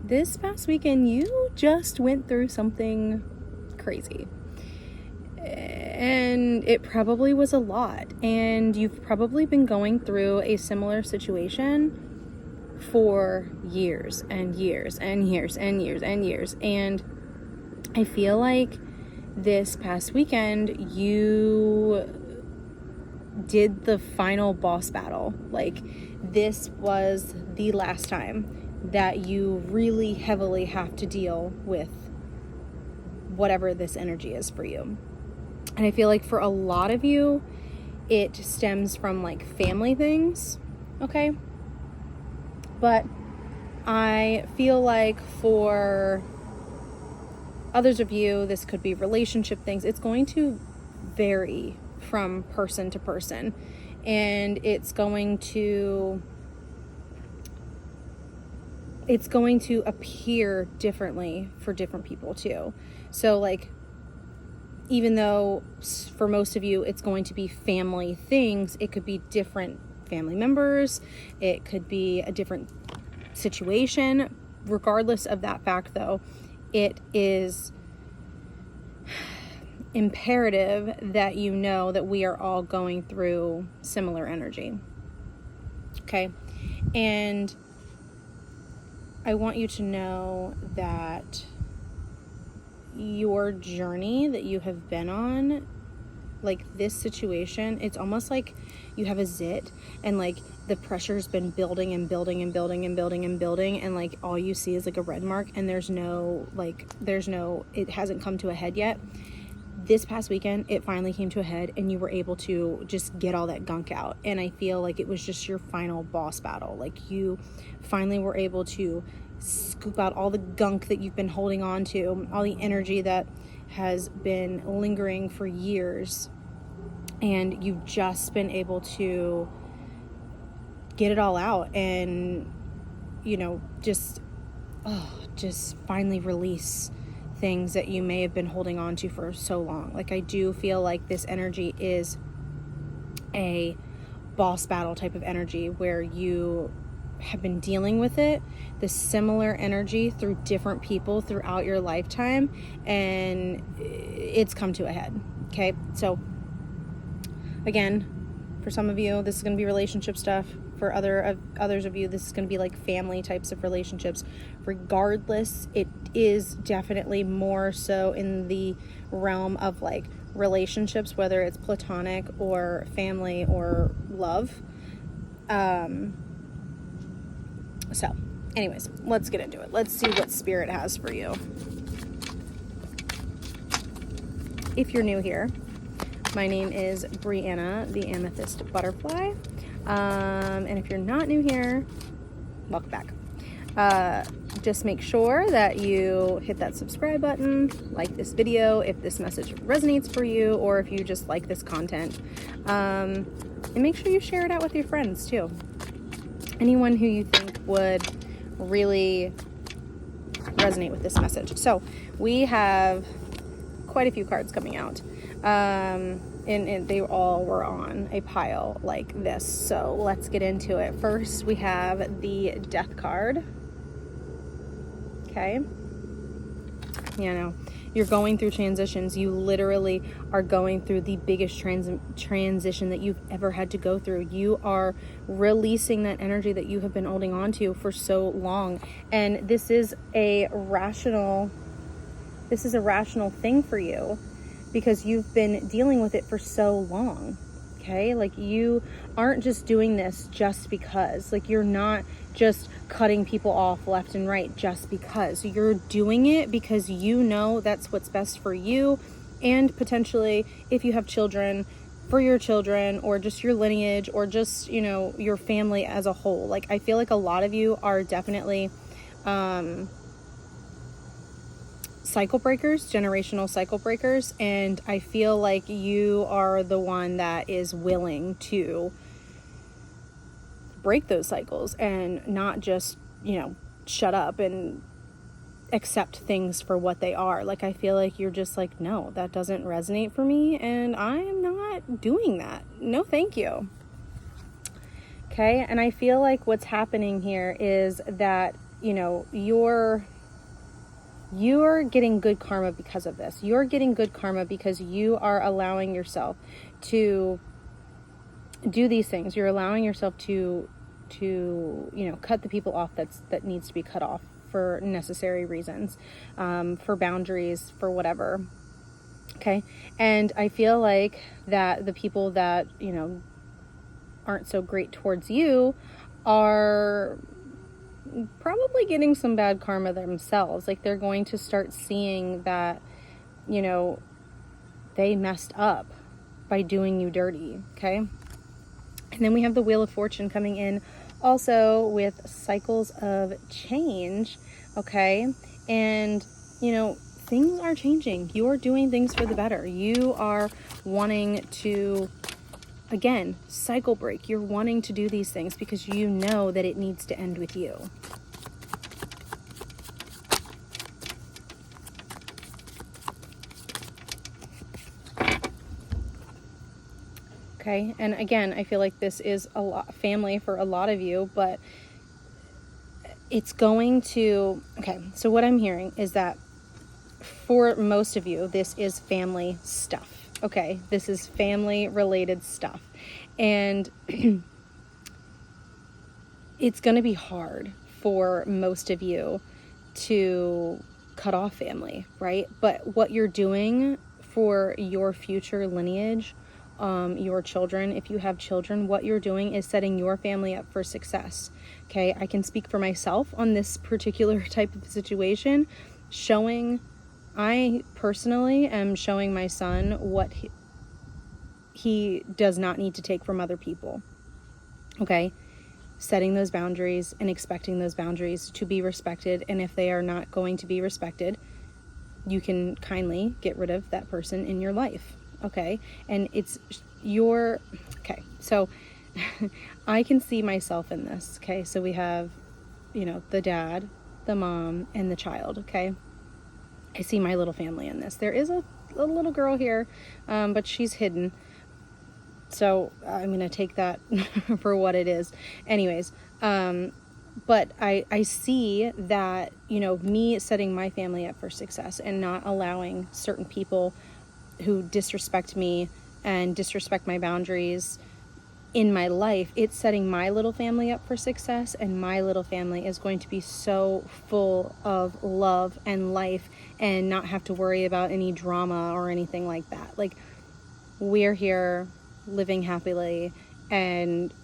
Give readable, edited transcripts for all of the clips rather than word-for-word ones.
this past weekend you just went through something crazy. And it probably was a lot. And you've probably been going through a similar situation for years and years and years and years and years. And I feel like this past weekend you did the final boss battle. Like, this was the last time that you really heavily have to deal with whatever this energy is for you. And I feel like for a lot of you, it stems from like family things, okay? But I feel like for others of you, this could be relationship things. It's going to vary from person to person, and it's going to appear differently for different people too. So like, even though for most of you it's going to be family things, it could be different family members, it could be a different situation. Regardless of that fact though, it is imperative that you know that we are all going through similar energy. Okay? And I want you to know that your journey that you have been on, like this situation, it's almost like you have a zit and like the pressure's been building and building and building and building and building, and like all you see is like a red mark, and it hasn't come to a head yet. This past weekend, it finally came to a head and you were able to just get all that gunk out. And I feel like it was just your final boss battle. Like, you finally were able to scoop out all the gunk that you've been holding on to, all the energy that has been lingering for years, and you've just been able to get it all out and, you know, just finally release things that you may have been holding on to for so long. Like, I do feel like this energy is a boss battle type of energy where you have been dealing with it, the similar energy through different people throughout your lifetime, and it's come to a head. Okay, so again, for some of you, this is going to be relationship stuff. For others of you, this is going to be like family types of relationships. Regardless, it is definitely more so in the realm of like relationships, whether it's platonic or family or love. So anyways, let's get into it. Let's see what Spirit has for you. If you're new here, my name is BreAnna, the Amethyst Butterfly. And if you're not new here, welcome back. Just make sure that you hit that subscribe button, like this video if this message resonates for you, or if you just like this content. And make sure you share it out with your friends too. Anyone who you think would really resonate with this message. So we have quite a few cards coming out. And they all were on a pile like this. So let's get into it. First, we have the Death card. Okay. You know, you're going through transitions. You literally are going through the biggest transition that you've ever had to go through. You are releasing that energy that you have been holding on to for so long. And this is a rational thing for you, because you've been dealing with it for so long. Okay, like, you aren't just doing this just because. Like, you're not just cutting people off left and right just because. You're doing it because you know that's what's best for you, and potentially if you have children, for your children, or just your lineage, or just, you know, your family as a whole. Like, I feel like a lot of you are definitely cycle breakers, generational cycle breakers, and I feel like you are the one that is willing to break those cycles and not just, you know, shut up and accept things for what they are. Like, I feel like you're just like, no, that doesn't resonate for me, and I'm not doing that. No, thank you. Okay, and I feel like what's happening here is that you know, you're getting good karma because of this. You're getting good karma because you are allowing yourself to do these things. You're allowing yourself to you know, cut the people off that needs to be cut off for necessary reasons, for boundaries, for whatever. Okay. And I feel like that the people that, you know, aren't so great towards you are probably getting some bad karma themselves. Like, they're going to start seeing that, you know, they messed up by doing you dirty. Okay. And then we have the Wheel of Fortune coming in also with cycles of change. Okay. And, you know, things are changing. You're doing things for the better. You are wanting to, again, cycle break. You're wanting to do these things because you know that it needs to end with you. Okay. And again, I feel like this is a lot family for a lot of you, but it's going to, okay. So what I'm hearing is that for most of you, this is family stuff. Okay. This is family related stuff. And it's going to be hard for most of you to cut off family, right? But what you're doing for your future lineage, your children, if you have children, what you're doing is setting your family up for success. Okay. I can speak for myself on this particular type of situation, I personally am showing my son what he does not need to take from other people. Okay. Setting those boundaries and expecting those boundaries to be respected. And if they are not going to be respected, you can kindly get rid of that person in your life. Okay. And it's okay. So I can see myself in this. Okay. So we have, you know, the dad, the mom, and the child. Okay. I see my little family in this. There is a little girl here, but she's hidden. So I'm going to take that for what it is. Anyways, but I see that, you know, me setting my family up for success and not allowing certain people who disrespect me and disrespect my boundaries in my life, it's setting my little family up for success, and my little family is going to be so full of love and life and not have to worry about any drama or anything like that. Like, we're here living happily, and,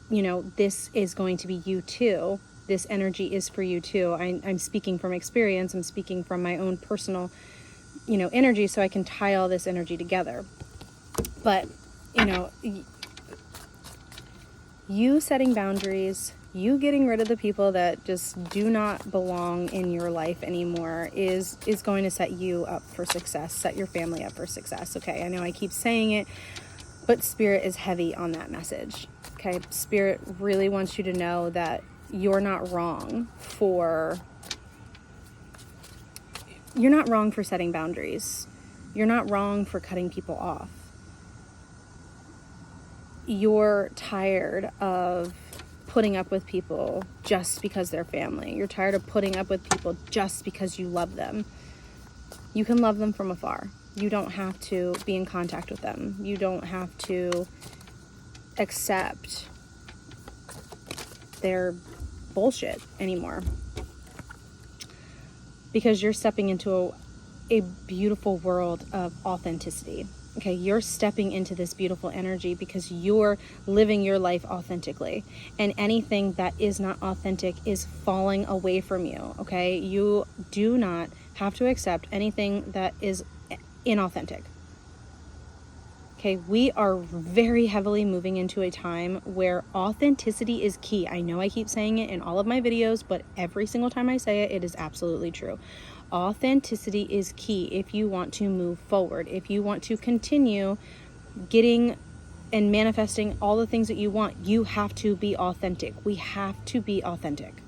you know, this is going to be you too. This energy is for you too. I'm speaking from experience. I'm speaking from my own personal, you know, energy, so I can tie all this energy together. But, you know, you setting boundaries, you getting rid of the people that just do not belong in your life anymore is going to set you up for success, set your family up for success. Okay, I know I keep saying it, but Spirit is heavy on that message. Okay, Spirit really wants you to know that you're not wrong for setting boundaries. You're not wrong for cutting people off. You're tired of putting up with people just because they're family. You're tired of putting up with people just because you love them. You can love them from afar. You don't have to be in contact with them. You don't have to accept their bullshit anymore, because you're stepping into a beautiful world of authenticity. Okay, you're stepping into this beautiful energy because you're living your life authentically, and anything that is not authentic is falling away from you. Okay, you do not have to accept anything that is inauthentic. Okay, we are very heavily moving into a time where authenticity is key. I know I keep saying it in all of my videos, but every single time I say it, it is absolutely true. Authenticity is key if you want to move forward, if you want to continue getting and manifesting all the things that you want. You have to be authentic. We have to be authentic.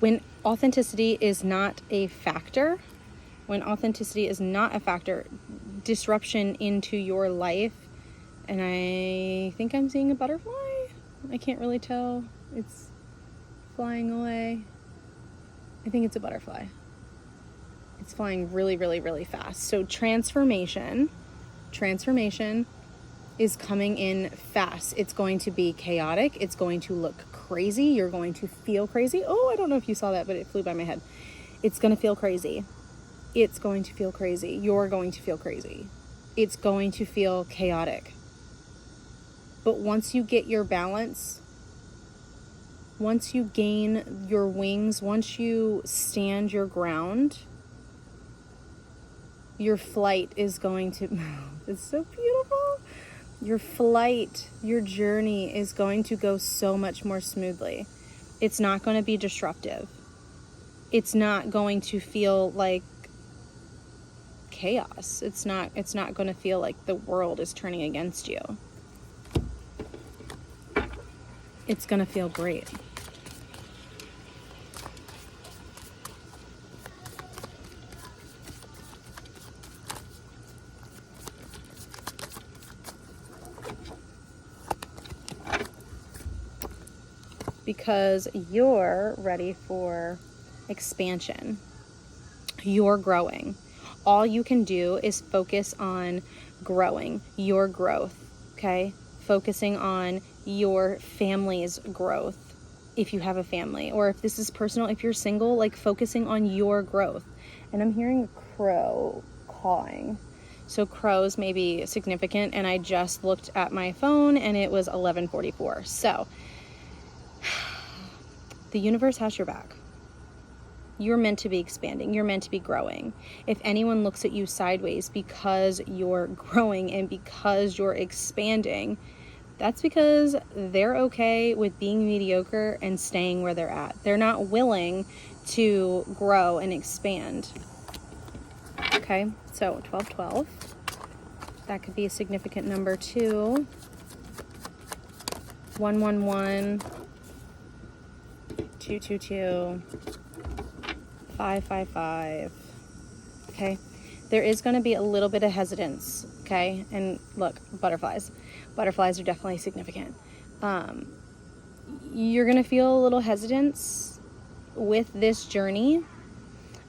When authenticity is not a factor, disruption into your life. And I think I'm seeing a butterfly. I can't really tell. It's flying away. I think it's a butterfly. It's flying really, really, really fast. So transformation is coming in fast. It's going to be chaotic. It's going to look crazy. You're going to feel crazy. Oh, I don't know if you saw that, but it flew by my head. It's going to feel crazy. It's going to feel crazy. You're going to feel crazy. It's going to feel chaotic. But once you get your balance, once you gain your wings, once you stand your ground, your flight is going to, it's so beautiful. Your flight, your journey is going to go so much more smoothly. It's not going to be disruptive. It's not going to feel like chaos. It's not going to feel like the world is turning against you. It's going to feel great. Because you're ready for expansion. You're growing. All you can do is focus on growing, your growth, okay? Focusing on your family's growth, if you have a family, or if this is personal, if you're single, like focusing on your growth. And I'm hearing a crow cawing. So crows may be significant, and I just looked at my phone and it was 11:44. So the universe has your back. You're meant to be expanding. You're meant to be growing. If anyone looks at you sideways because you're growing and because you're expanding, that's because they're okay with being mediocre and staying where they're at. They're not willing to grow and expand. Okay, so 1212. That could be a significant number too. 111. 222. 555. Okay, there is going to be a little bit of hesitance. Okay, and look, butterflies are definitely significant. You're going to feel a little hesitance with this journey,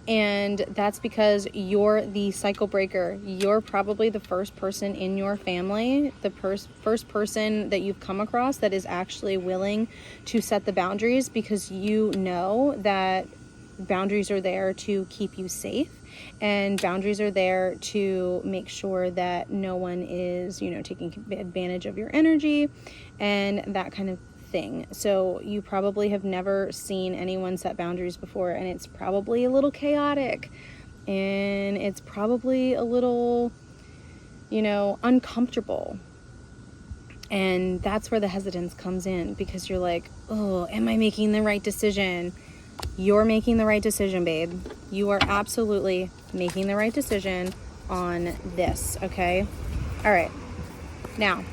and that's because you're the cycle breaker. You're probably the first person in your family, the first person that you've come across that is actually willing to set the boundaries, because you know that boundaries are there to keep you safe, and boundaries are there to make sure that no one is, taking advantage of your energy and that kind of thing. So you probably have never seen anyone set boundaries before, and it's probably a little chaotic, and it's probably a little, uncomfortable. And that's where the hesitance comes in, because you're like, oh, am I making the right decision? You're making the right decision, babe. You are absolutely making the right decision on this, okay? All right. Now,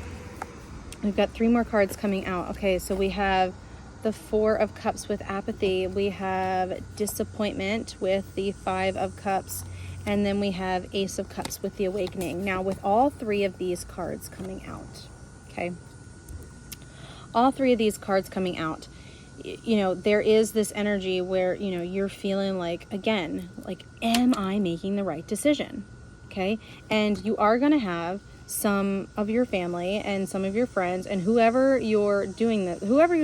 we've got 3 more cards coming out. Okay, so we have the 4 of Cups with apathy. We have disappointment with the 5 of Cups. And then we have Ace of Cups with the awakening. Now, with all 3 of these cards coming out, okay? All 3 of these cards coming out, there is this energy where, you're feeling like, again, like, am I making the right decision? Okay. And you are going to have some of your family and some of your friends and whoever you're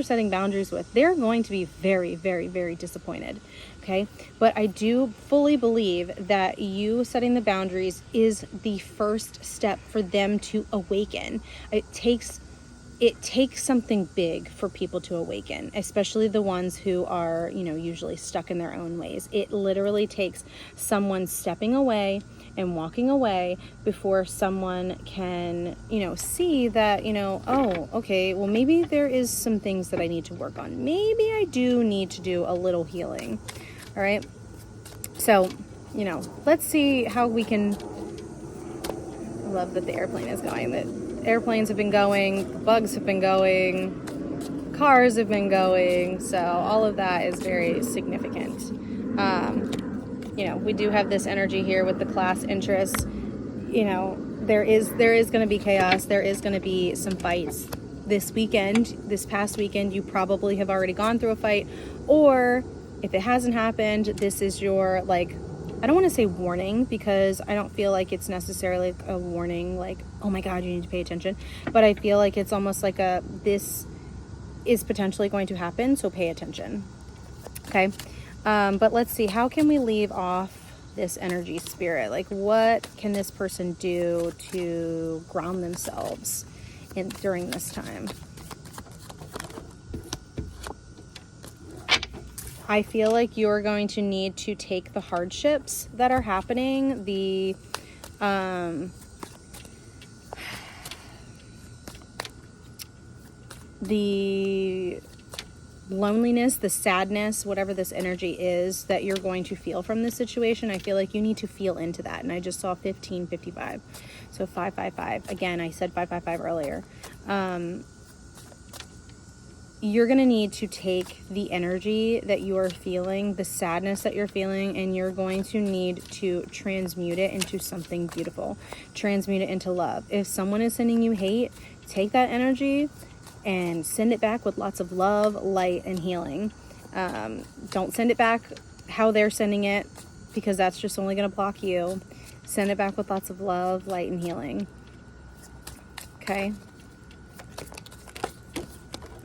setting boundaries with, they're going to be very, very, very disappointed. Okay. But I do fully believe that you setting the boundaries is the first step for them to awaken. It takes something big for people to awaken, especially the ones who are, usually stuck in their own ways. It literally takes someone stepping away and walking away before someone can, see that, oh, okay, well, maybe there is some things that I need to work on. Maybe I do need to do a little healing. All right. So, let's see how we can. I love that the airplane is going, that airplanes have been going, bugs have been going, cars have been going, so all of that is very significant. We do have this energy here with the class interests. you know, there is going to be chaos. There is going to be some fights this weekend. This past weekend, you probably have already gone through a fight, or if it hasn't happened, this is your, like, I don't want to say warning, because I don't feel like it's necessarily a warning, like, oh my God, you need to pay attention. But I feel like it's almost like this is potentially going to happen, so pay attention. Okay. But let's see, how can we leave off this energy, spirit? Like, what can this person do to ground themselves during this time? I feel like you're going to need to take the hardships that are happening, the loneliness, the sadness, whatever this energy is that you're going to feel from this situation. I feel like you need to feel into that. And I just saw 1555. So 555. Again, I said 555 earlier. You're going to need to take the energy that you are feeling, the sadness that you're feeling, and you're going to need to transmute it into something beautiful. Transmute it into love. If someone is sending you hate, take that energy and send it back with lots of love, light, and healing. Don't send it back how they're sending it, because that's just only going to block you. Send it back with lots of love, light, and healing. Okay.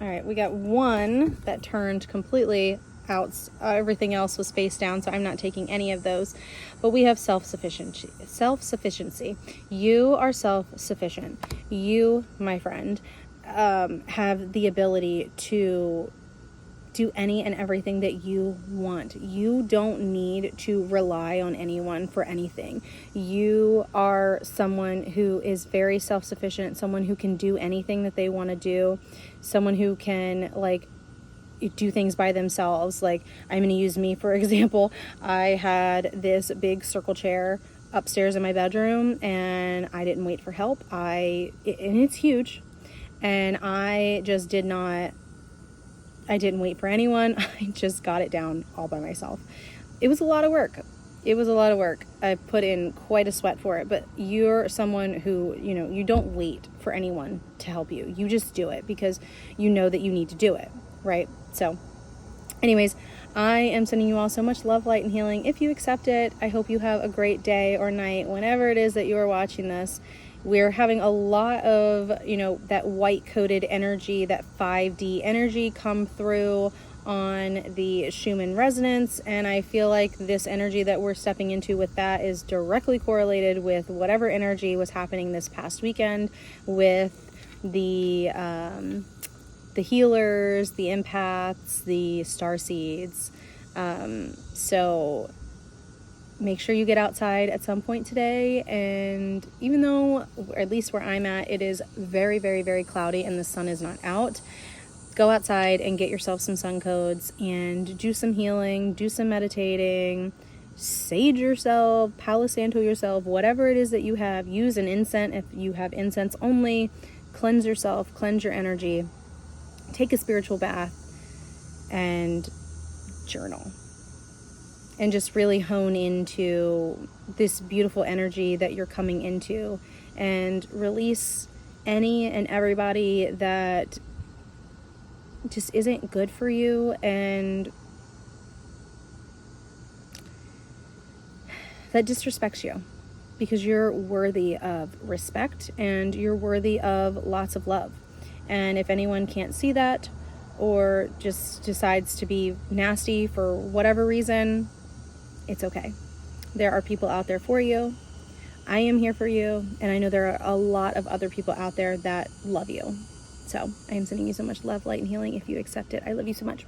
All right, we got one that turned completely out. Everything else was face down, so I'm not taking any of those. But we have self-sufficiency. Self-sufficiency. You are self-sufficient. You, my friend, have the ability to do any and everything that you want. You don't need to rely on anyone for anything. You are someone who is very self-sufficient, someone who can do anything that they want to do, someone who can, like, do things by themselves. Like, I'm going to use me for example. I had this big circle chair upstairs in my bedroom, and I didn't wait for help. And it's huge, and I just I didn't wait for anyone. I just got it down all by myself. It was a lot of work. I put in quite a sweat for it, but you're someone who, you know, you don't wait for anyone to help you. You just do it because you know that you need to do it, right? So anyways, I am sending you all so much love, light, and healing. If you accept it, I hope you have a great day or night, whenever it is that you are watching this. We're having a lot of, you know, that white coated energy, that 5D energy come through on the Schumann resonance, and I feel like this energy that we're stepping into with that is directly correlated with whatever energy was happening this past weekend with the healers, the empaths, the starseeds. So make sure you get outside at some point today. And even though, at least where I'm at, it is very, very, very cloudy and the sun is not out, go outside and get yourself some sun codes and do some healing, do some meditating, sage yourself, Palo Santo yourself, whatever it is that you have. Use an incense if you have incense only. Cleanse yourself, cleanse your energy, take a spiritual bath, and journal. And just really hone into this beautiful energy that you're coming into, and release any and everybody that just isn't good for you and that disrespects you, because you're worthy of respect and you're worthy of lots of love. And if anyone can't see that, or just decides to be nasty for whatever reason, it's okay. There are people out there for you. I am here for you. And I know there are a lot of other people out there that love you. So I am sending you so much love, light, and healing. If you accept it, I love you so much.